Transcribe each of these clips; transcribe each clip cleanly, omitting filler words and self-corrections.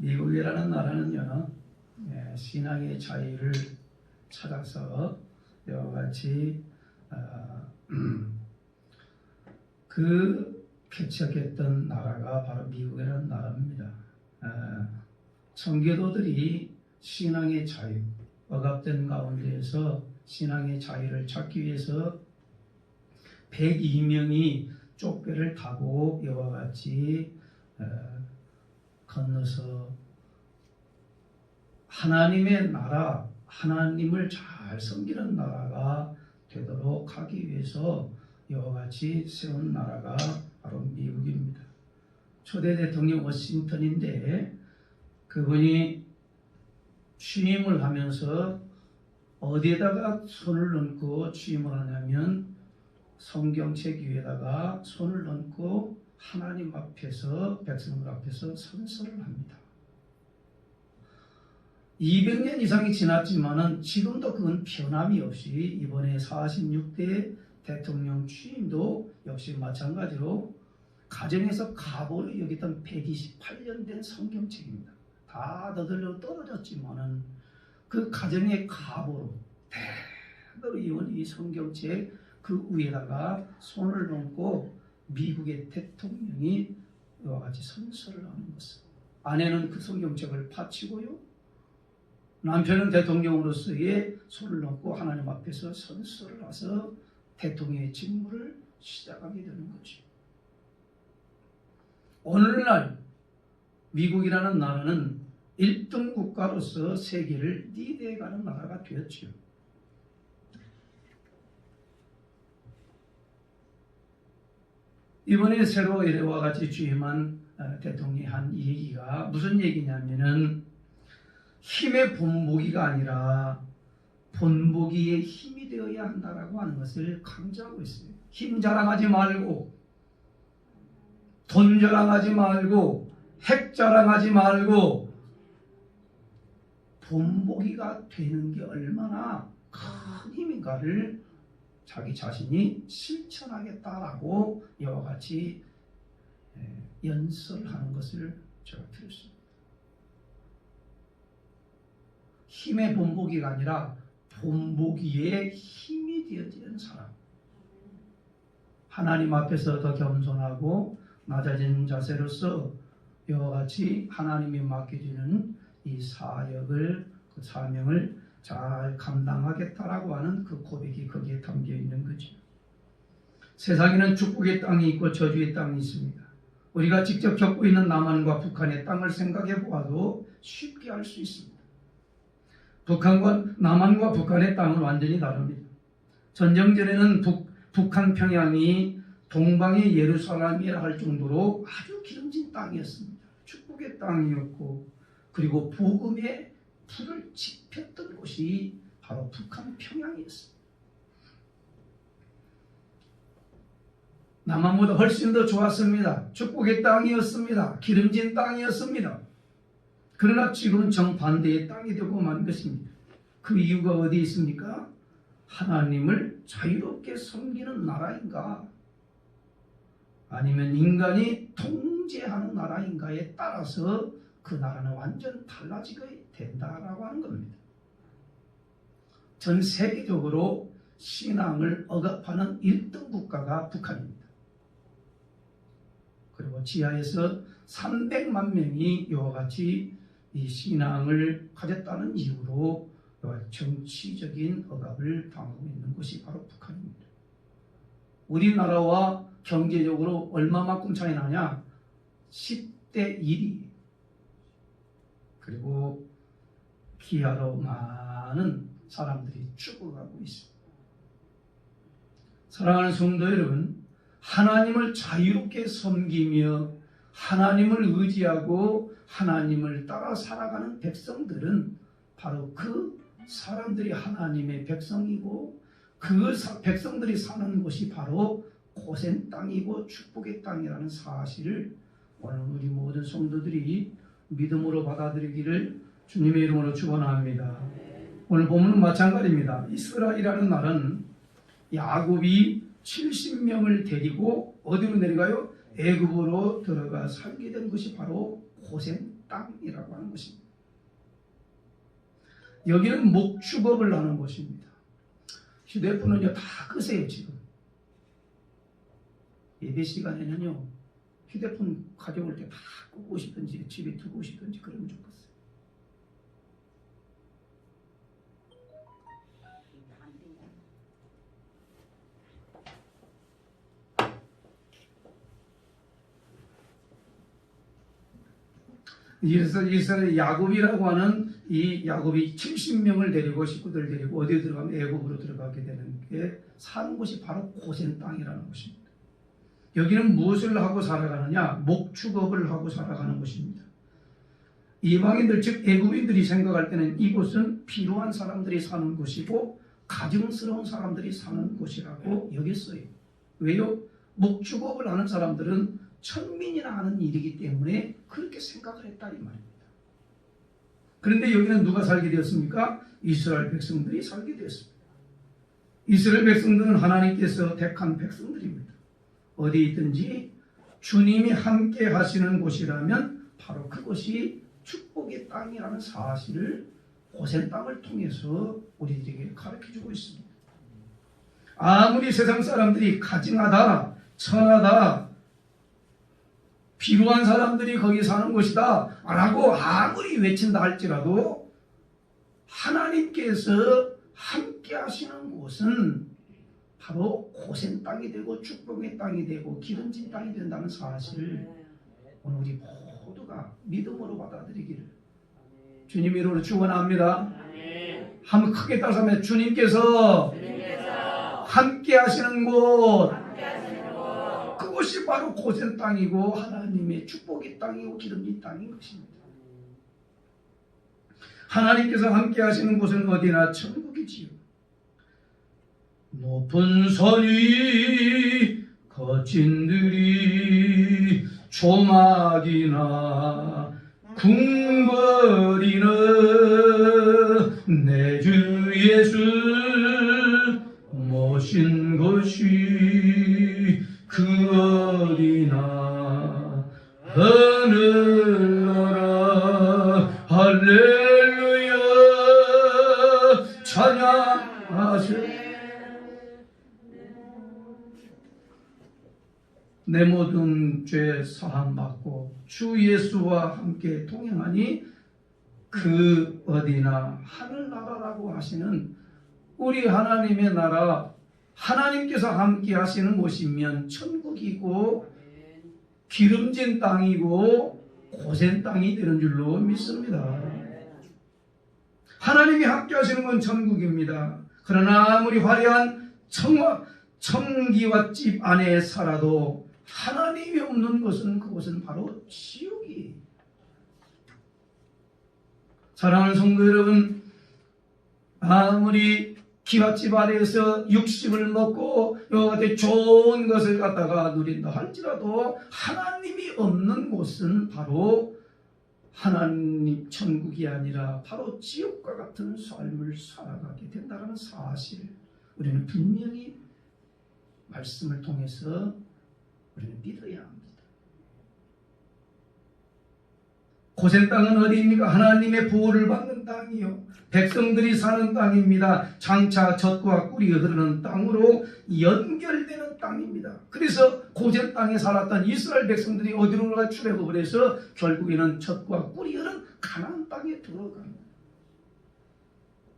미국이라는 나라는요, 신앙의 자유를 찾아서 이와 같이 개척했던 나라가 바로 미국이라는 나라입니다. 청교도들이 신앙의 자유, 억압된 가운데에서 신앙의 자유를 찾기 위해서 102명이 족배를 타고 이와 같이 건너서 하나님의 나라, 하나님을 잘 섬기는 나라가 되도록 하기 위해서 이와 같이 세운 나라가 바로 미국입니다. 초대 대통령 워싱턴인데 그분이 취임을 하면서 어디에다가 손을 얹고 취임을 하냐면 성경책 위에다가 손을 얹고 하나님 앞에서, 백성들 앞에서 선서를 합니다. 200년 이상이 지났지만은 지금도 그건 변함이 없이 이번에 46대 대통령 취임도 역시 마찬가지로 가정에서 가보로 여기던 128년 된 성경책입니다. 다 너덜너 떨어졌지만은 그 가정의 가보로 대대로 이은 이 성경책 그 위에다가 손을 얹고 미국의 대통령이 이와 같이 선서를 하는 것은 아내는 그 성경책을 바치고요, 남편은 대통령으로서의 손을 얹고 하나님 앞에서 선서를 해서 대통령의 직무를 시작하게 되는 거죠. 오늘날 미국이라는 나라는 1등 국가로서 세계를 리드해가는 나라가 되었죠. 이번에 새로 이와 같이 취임한 대통령이 한 얘기가 무슨 얘기냐면은 힘의 본보기가 아니라 본보기의 힘이 되어야 한다라고 하는 것을 강조하고 있어요. 힘 자랑하지 말고, 돈 자랑하지 말고, 핵 자랑하지 말고, 본보기가 되는 게 얼마나 큰 힘인가를 자기 자신이 실천하겠다라고 이와 같이 연설하는 것을 제가 들었습니다. 힘의 본보기가 아니라 본보기의 힘이 되어지는 사람, 하나님 앞에서 더 겸손하고 낮아진 자세로서 이와 같이 하나님이 맡겨주는 이 사역을, 그 사명을 잘 감당하겠다라고 하는 그 고백이 거기에 담겨 있는 거죠. 세상에는 축복의 땅이 있고 저주의 땅이 있습니다. 우리가 직접 겪고 있는 남한과 북한의 땅을 생각해 보아도 쉽게 알 수 있습니다. 남한과 북한의 땅은 완전히 다릅니다. 전쟁 전에는 북한 평양이 동방의 예루살렘이라 할 정도로 아주 기름진 땅이었습니다. 축복의 땅이었고, 그리고 복음의 불을 지폈던 곳이 바로 북한 평양이었습니다. 남한보다 훨씬 더 좋았습니다. 축복의 땅이었습니다. 기름진 땅이었습니다. 그러나 지금은 정반대의 땅이 되고 만 것입니다. 그 이유가 어디 있습니까? 하나님을 자유롭게 섬기는 나라인가, 아니면 인간이 통제하는 나라인가에 따라서 그 나라는 완전 달라지게 된다라고 하는 겁니다. 전 세계적으로 신앙을 억압하는 1등 국가가 북한입니다. 그리고 지하에서 300만 명이 이와 같이 이 신앙을 가졌다는 이유로 정치적인 억압을 당하고 있는 것이 바로 북한입니다. 우리나라와 경제적으로 얼마만큼 차이 나냐? 10대 1이. 그리고 기아로 많은 사람들이 죽어가고 있습니다. 사랑하는 성도 여러분, 하나님을 자유롭게 섬기며 하나님을 의지하고 하나님을 따라 살아가는 백성들은 바로 그 사람들이 하나님의 백성이고, 그 백성들이 사는 곳이 바로 고센 땅이고 축복의 땅이라는 사실을 오늘 우리 모든 성도들이 믿음으로 받아들이기를 주님의 이름으로 축원합니다. 오늘 본문은 마찬가지입니다. 이스라엘이라는 나라는 야곱이 70명을 데리고 어디로 내려가요? 애굽으로 들어가 살게 된 것이 바로 고센 땅이라고 하는 것입니다. 여기는 목축업을 하는 곳입니다. 휴대폰은요 다 끄세요. 지금 예배 시간에는요 휴대폰 가져올 때 다 끄고 싶든지 집에 두고 싶든지 그러면 좋겠어요. 이스라엘 야곱이라고 하는 이 야곱이 70명을 데리고 식구들 데리고 어디에 들어가면 애굽으로 들어가게 되는 게 사는 곳이 바로 고센 땅이라는 곳입니다. 여기는 무엇을 하고 살아가느냐? 목축업을 하고 살아가는 곳입니다. 이방인들 즉 애굽인들이 생각할 때는 이곳은 필요한 사람들이 사는 곳이고 가증스러운 사람들이 사는 곳이라고 여겼어요. 왜요? 목축업을 하는 사람들은 천민이나 하는 일이기 때문에 그렇게 생각을 했다 이 말입니다. 그런데 여기는 누가 살게 되었습니까? 이스라엘 백성들이 살게 되었습니다. 이스라엘 백성들은 하나님께서 택한 백성들입니다. 어디 있든지 주님이 함께 하시는 곳이라면 바로 그것이 축복의 땅이라는 사실을 고센 땅을 통해서 우리들에게 가르쳐주고 있습니다. 아무리 세상 사람들이 가증하다, 천하다, 필요한 사람들이 거기 사는 곳이다 라고 아무리 외친다 할지라도 하나님께서 함께 하시는 곳은 바로 고센 땅이 되고 축복의 땅이 되고 기름진 땅이 된다는 사실을 오늘 우리 모두가 믿음으로 받아들이기를 주님 이름으로 축원합니다. 한번 크게 따라서 주님께서 함께 하시는 곳 그것이 바로 고센 땅이고 하나님의 축복의 땅이고 기름진 땅인 것입니다. 하나님께서 함께 하시는 곳은 어디나 천국이지요. 높은 산 위 거친 들이 조막이나 궁궐이나 내 주 예수 모신 것이 그 어디나 하늘나라 할렐루야 찬양하세. 내 모든 죄 사함받고 주 예수와 함께 동행하니 그 어디나 하늘나라라고 하시는 우리 하나님의 나라 하나님께서 함께 하시는 곳이면 천국이고 기름진 땅이고 고센 땅이 되는 줄로 믿습니다. 하나님이 함께 하시는 건 천국입니다. 그러나 아무리 화려한 청기와 집 안에 살아도 하나님이 없는 것은 그곳은 바로 지옥이에요. 사랑하는 성도 여러분, 아무리 기와집 아래에서 육식을 먹고 이와 같은 좋은 것을 갖다가 누린다 할지라도 하나님이 없는 곳은 바로 하나님 천국이 아니라 바로 지옥과 같은 삶을 살아가게 된다는 사실을 우리는 분명히 말씀을 통해서 우리는 믿어야 합니다. 고센 땅은 어디입니까? 하나님의 보호를 받는 땅이요 백성들이 사는 땅입니다. 장차 젖과 꿀이 흐르는 땅으로 연결되는 땅입니다. 그래서 고센 땅에 살았던 이스라엘 백성들이 어디로 출애굽을 해서 결국에는 젖과 꿀이 흐르는 가나안 땅에 들어갑니다.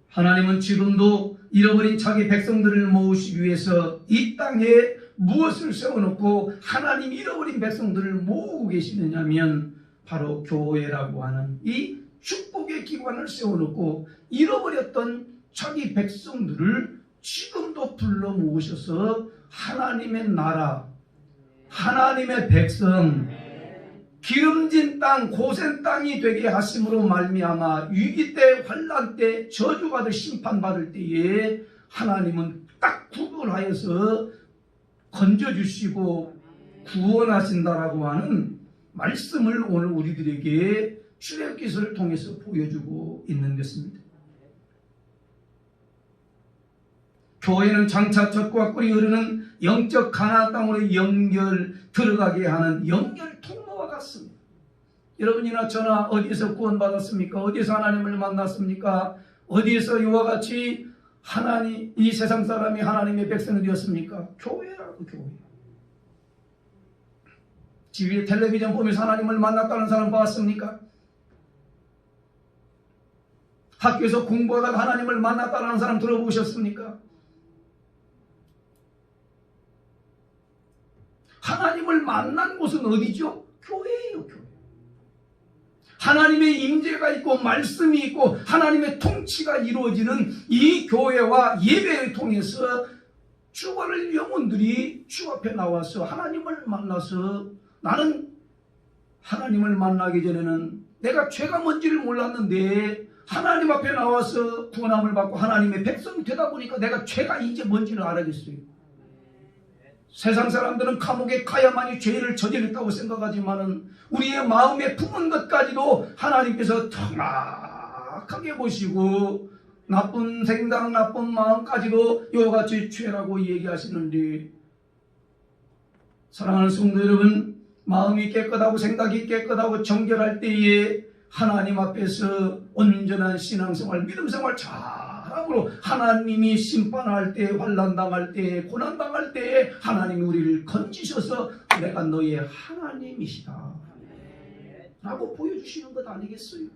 하나님은 지금도 잃어버린 자기 백성들을 모으시기 위해서 이 땅에 무엇을 세워놓고 하나님 잃어버린 백성들을 모으고 계시느냐면 바로 교회라고 하는 이 축복의 기관을 세워놓고 잃어버렸던 자기 백성들을 지금도 불러 모으셔서 하나님의 나라, 하나님의 백성, 기름진 땅, 고센 땅이 되게 하심으로 말미암아 위기 때, 환난 때, 저주받을 심판받을 때에 하나님은 딱 구분하여서 건져주시고 구원하신다라고 하는 말씀을 오늘 우리들에게 출애굽기서를 통해서 보여주고 있는 것입니다. 교회는 장차 젖과 꿀이 흐르는 영적 가나안 땅으로 들어가게 하는 연결 통로와 같습니다. 여러분이나 저나 어디에서 구원받았습니까? 어디에서 하나님을 만났습니까? 어디에서 이와 같이 하나님, 이 세상 사람이 하나님의 백성이 되었습니까? 교회라고, 교회. 집에 텔레비전 보면서 하나님을 만났다는 사람 봤습니까? 학교에서 공부하다가 하나님을 만났다는 사람 들어보셨습니까? 하나님을 만난 곳은 어디죠? 교회예요, 교회. 하나님의 임재가 있고 말씀이 있고 하나님의 통치가 이루어지는 이 교회와 예배를 통해서 죽어갈 영혼들이 주 앞에 나와서 하나님을 만나서, 나는 하나님을 만나기 전에는 내가 죄가 뭔지를 몰랐는데 하나님 앞에 나와서 구원함을 받고 하나님의 백성이 되다 보니까 내가 죄가 이제 뭔지를 알아겠어요. 세상 사람들은 감옥에 가야만이 죄를 저질렀다고 생각하지만은 우리의 마음에 품은 것까지도 하나님께서 정확하게 보시고 나쁜 생각, 나쁜 마음까지도 이와 같이 죄라고 얘기하시는데, 사랑하는 성도 여러분, 마음이 깨끗하고 생각이 깨끗하고 정결할 때에 하나님 앞에서 온전한 신앙생활, 믿음생활 잘함으로 하나님이 심판할 때, 환난당할 때, 고난당할 때 하나님이 우리를 건지셔서 내가 너의 하나님이시다 라고 보여주시는 것 아니겠어요?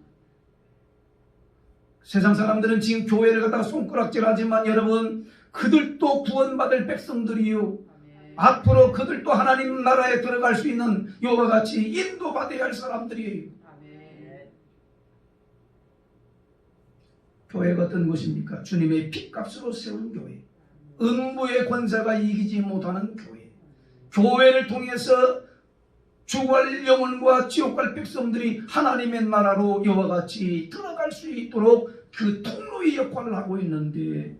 세상 사람들은 지금 교회를 갖다가 손가락질하지만 여러분, 그들도 구원받을 백성들이요, 앞으로 그들도 하나님 나라에 들어갈 수 있는 이와 같이 인도받아야 할 사람들이에요. 교회가 어떤 곳입니까? 주님의 핏값으로 세운 교회, 음부의 권세가 이기지 못하는 교회, 교회를 통해서 죽을 영혼과 지옥 갈 백성들이 하나님의 나라로 이와 같이 들어갈 수 있도록 그 통로의 역할을 하고 있는데,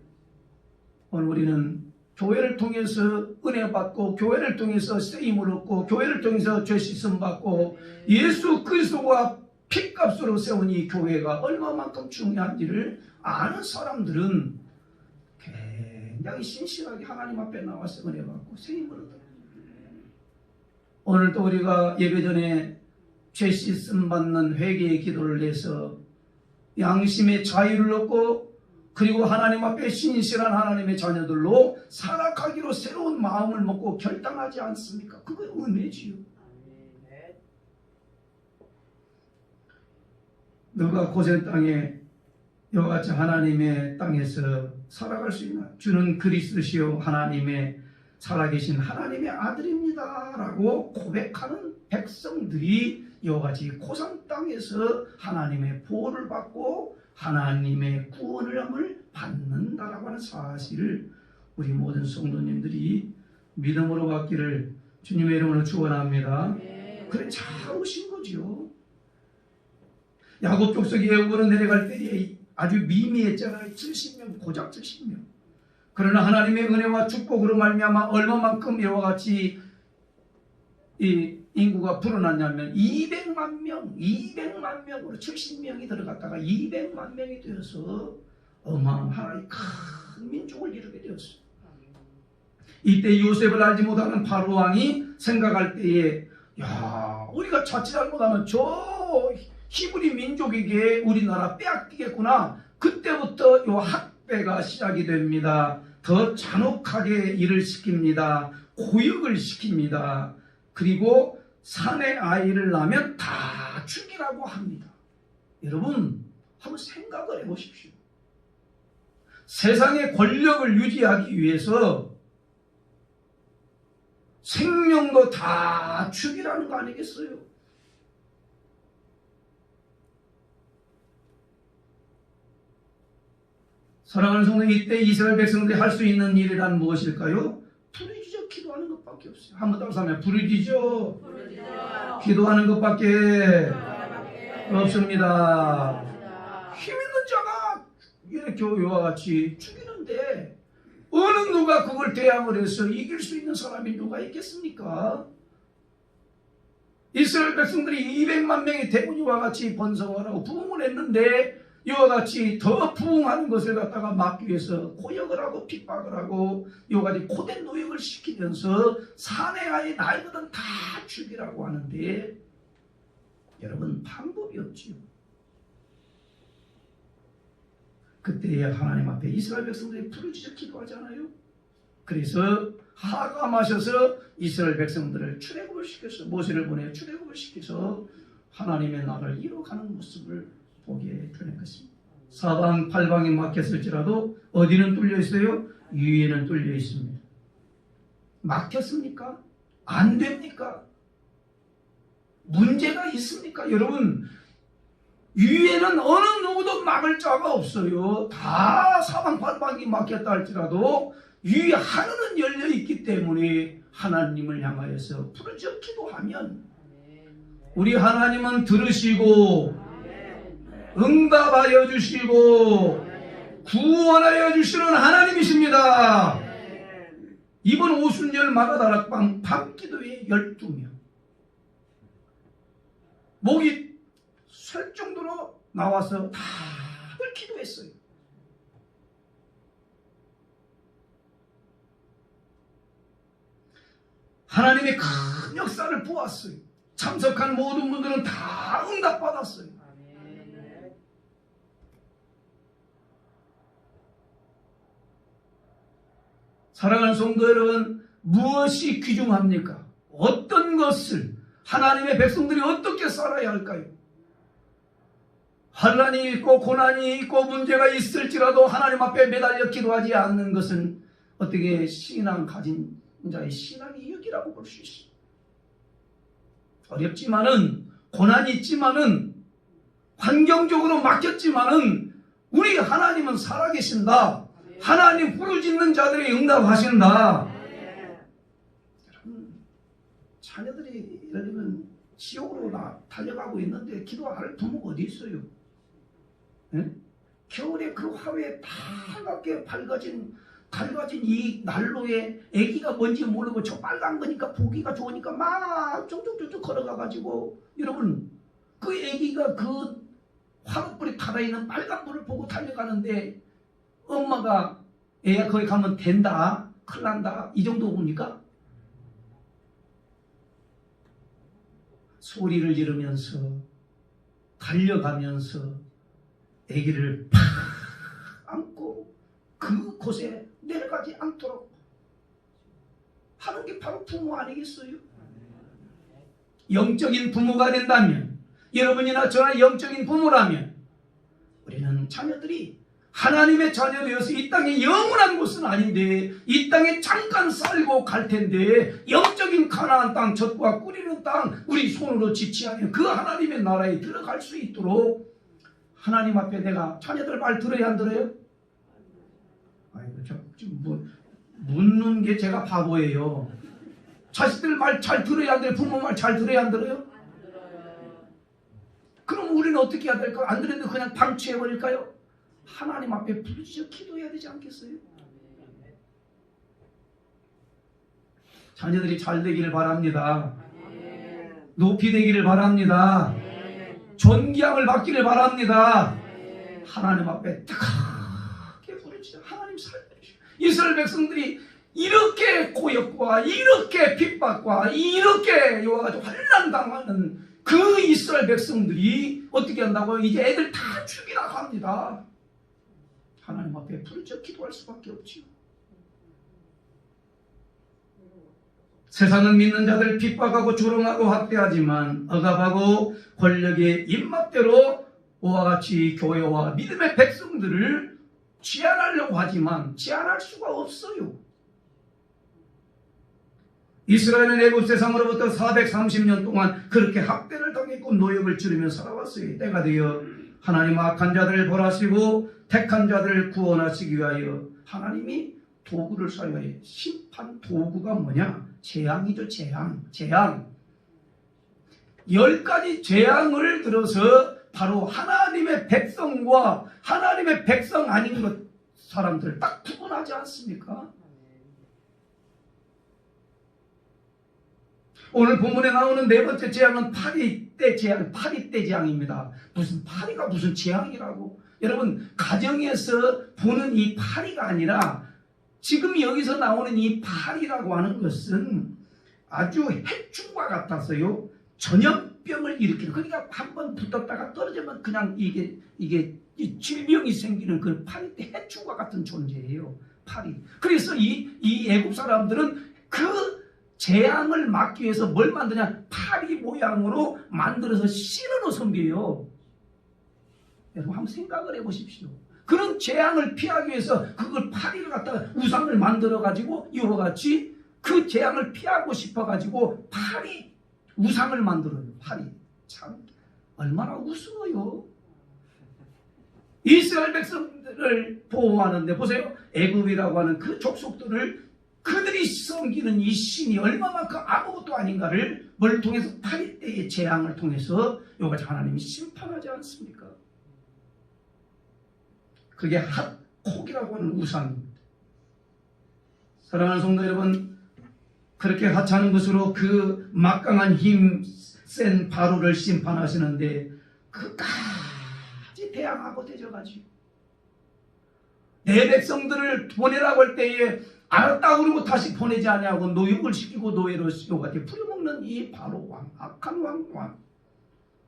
오늘 우리는 교회를 통해서 은혜 받고, 교회를 통해서 쓰임을 얻고, 교회를 통해서 죄 씻음 받고, 예수 그리스도와 핏값으로 세운 이 교회가 얼마만큼 중요한지를 아는 사람들은 굉장히 신실하게 하나님 앞에 나와서 은혜 받고 쓰임을 얻어요. 오늘도 우리가 예배 전에 죄 씻음 받는 회개의 기도를 해서 양심의 자유를 얻고, 그리고 하나님 앞에 신실한 하나님의 자녀들로 살아가기로 새로운 마음을 먹고 결단하지 않습니까? 그게 은혜지요. 너가 고생 땅에 이와 같이 하나님의 땅에서 살아갈 수 있나? 주는 그리스도시요 하나님의 살아계신 하나님의 아들입니다 라고 고백하는 백성들이 이와 같이 고산 땅에서 하나님의 보호를 받고 하나님의 구원을 받는다라고 하는 사실을 우리 모든 성도님들이 믿음으로 받기를 주님의 이름으로 축원합니다. 그래, 잘 오신 거죠. 야곱 족속이 애굽으로 내려갈 때에 아주 미미했잖아요. 70명, 고작 70명. 그러나 하나님의 은혜와 축복으로 말미암아 얼마만큼 이와 같이 이 인구가 불어났냐면 200만 명으로 70명이 들어갔다가 200만 명이 되어서 어마어마한 큰 민족을 이루게 되었어요. 이때 요셉을 알지 못하는 바로 왕이 생각할 때에, 야, 우리가 자칫 잘못하면 저 히브리 민족에게 우리나라 빼앗기겠구나. 그때부터 요 학대가 시작이 됩니다. 더 잔혹하게 일을 시킵니다. 고역을 시킵니다. 그리고 산의 아이를 낳으면 다 죽이라고 합니다. 여러분, 한번 생각을 해보십시오. 세상의 권력을 유지하기 위해서 생명도 다 죽이라는 거 아니겠어요? 사랑하는 성도, 이때 이스라엘 백성들이 할 수 있는 일이란 무엇일까요? 부르짖어 기도하는 것밖에 없어요. 한번 따라서 하면 부르짖어 기도하는 것밖에 없습니다. 힘 있는 자가 이렇게 이와 같이 죽이는데 어느 누가 그걸 대항을 해서 이길 수 있는 사람이 누가 있겠습니까? 이스라엘 백성들이 200만 명의 대군이와 같이 번성을 하고 부흥을 했는데 이와 같이 더 부흥하는 것을 갖다가 막기 위해서 고역을 하고 핍박을 하고 이와 같이 고된 노역을 시키면서 사내 아이 나이거든 다 죽이라고 하는데, 여러분 방법이 없지요. 그때에 하나님 앞에 이스라엘 백성들이 부르짖어 기도하잖아요. 그래서 하감하셔서 이스라엘 백성들을 출애굽을 시켜서 모세를 보내 출애굽을 시켜서 하나님의 나라를 이뤄가는 모습을 보게 되는 것입니다. 사방팔방이 막혔을지라도 어디는 뚫려 있어요? 위에는 뚫려 있습니다. 막혔습니까? 안 됩니까? 문제가 있습니까? 여러분, 위에는 어느 누구도 막을 자가 없어요. 다 사방팔방이 막혔다 할지라도 위 하늘은 열려 있기 때문에 하나님을 향하여서 부르짖어 기도하면 우리 하나님은 들으시고 응답하여 주시고 구원하여 주시는 하나님이십니다. 이번 오순절 마가다락방 밤기도회 12명 목이 설 정도로 나와서 다들 기도했어요. 하나님의 큰 역사를 보았어요. 참석한 모든 분들은 다 응답받았어요. 사랑하는 성도 여러분, 무엇이 귀중합니까? 어떤 것을 하나님의 백성들이 어떻게 살아야 할까요? 환난이 있고 고난이 있고 문제가 있을지라도 하나님 앞에 매달려 기도하지 않는 것은 어떻게 신앙 가진 자의 신앙의 이유라고 볼 수 있습니다. 어렵지만은 고난이 있지만은 환경적으로 막혔지만은 우리 하나님은 살아계신다. 하나님 부르짖는 자들이 응답하신다. 여러분, 자녀들이 예를 들면 지옥으로 달려가고 있는데 기도할 부모가 어디 있어요? 네? 겨울에 그 화훼에 빨갛게 밝아진 이 난로에 애기가 뭔지 모르고 저 빨간 거니까 보기가 좋으니까 막 쭉쭉쭉쭉 걸어가가지고 여러분 그 애기가 그 화롯불이 달아있는 빨간 불을 보고 달려가는데 엄마가 애야 거기 가면 된다 큰일 난다 이 정도 봅니까? 소리를 지르면서 달려가면서 애기를 팍 안고 그곳에 내려가지 않도록 하는 게 바로 부모 아니겠어요? 영적인 부모가 된다면 여러분이나 저나 영적인 부모라면 우리는 자녀들이 하나님의 자녀 되어서 이 땅에 영원한 곳은 아닌데 이 땅에 잠깐 살고 갈 텐데 영적인 가나안 땅 젖과 꿀이는 땅 우리 손으로 지치하면 그 하나님의 나라에 들어갈 수 있도록 하나님 앞에 내가 자녀들 말 들어야 안 들어요? 아이고 저 지금 묻는 게 제가 바보예요. 자식들 말 잘 들어야 안 돼요? 부모 말 잘 들어야 안 들어요? 그럼 우리는 어떻게 해야 될까요? 안 들었는데 그냥 방치해버릴까요? 하나님 앞에 부르짖어 기도해야 되지 않겠어요? 자녀들이 잘 되기를 바랍니다. 높이 되기를 바랍니다. 존귀함을 받기를 바랍니다. 하나님 앞에 뜨겁게 부르짖어 하나님 살려주시오. 이스라엘 백성들이 이렇게 고역과 이렇게 핍박과 이렇게 요와가지고 환난당하는 그 이스라엘 백성들이 어떻게 한다고요? 이제 애들 다 죽이라고 합니다. 하나님 앞에 부르짖어 기도할 수밖에 없지요. 세상은 믿는 자들 핍박하고 조롱하고 학대하지만 억압하고 권력의 입맛대로 오와 같이 교회와 믿음의 백성들을 제한하려고 하지만 제한할 수가 없어요. 이스라엘은 애굽 세상으로부터 430년 동안 그렇게 학대를 당했고 노역을 치르며 살아왔어요. 때가 되어 하나님 악한 자들을 벌하시고 택한 자들을 구원하시기 위하여 하나님이 도구를 사용해요. 심판 도구가 뭐냐? 재앙이죠. 재앙. 10가지 재앙을 들어서 바로 하나님의 백성과 하나님의 백성 아닌 것 사람들 딱 구분하지 않습니까? 오늘 본문에 나오는 네 번째 재앙은 파리떼 재앙입니다. 무슨 파리가 무슨 재앙이라고? 여러분 가정에서 보는 이 파리가 아니라 지금 여기서 나오는 이 파리라고 하는 것은 아주 해충과 같아서요. 전염 역병을 일으키는, 그러니까 한번 붙었다가 떨어지면 그냥 이게 이 질병이 생기는 그 파리 때 해충과 같은 존재예요. 파리. 그래서 이 애굽 사람들은 그 재앙을 막기 위해서 뭘 만드냐? 파리 모양으로 만들어서 신으로 섬겨요. 여러분 한번 생각을 해보십시오. 그런 재앙을 피하기 위해서 그걸 파리를 갖다가 우상을 만들어 가지고 이와 같이 그 재앙을 피하고 싶어 가지고 파리 우상을 만들어요. 파리. 참 얼마나 우스워요. 이스라엘 백성들을 보호하는데 보세요. 애굽이라고 하는 그 족속들을 그들이 섬기는 이 신이 얼마만큼 아무것도 아닌가를 뭘 통해서 파리 때의 재앙을 통해서 요같이 하나님이 심판하지 않습니까? 그게 핫콕이라고 하는 우상입니다. 사랑하는 성도 여러분, 그렇게 하찮은 것으로 그 막강한 힘 센 바로를 심판하시는데 그까지 대항하고 대적하지요. 내 백성들을 보내라고 할 때에 알았다 그러고 다시 보내지 아니하고 노역을 시키고 노예로 요같이 부려먹는 이 바로 왕, 악한 왕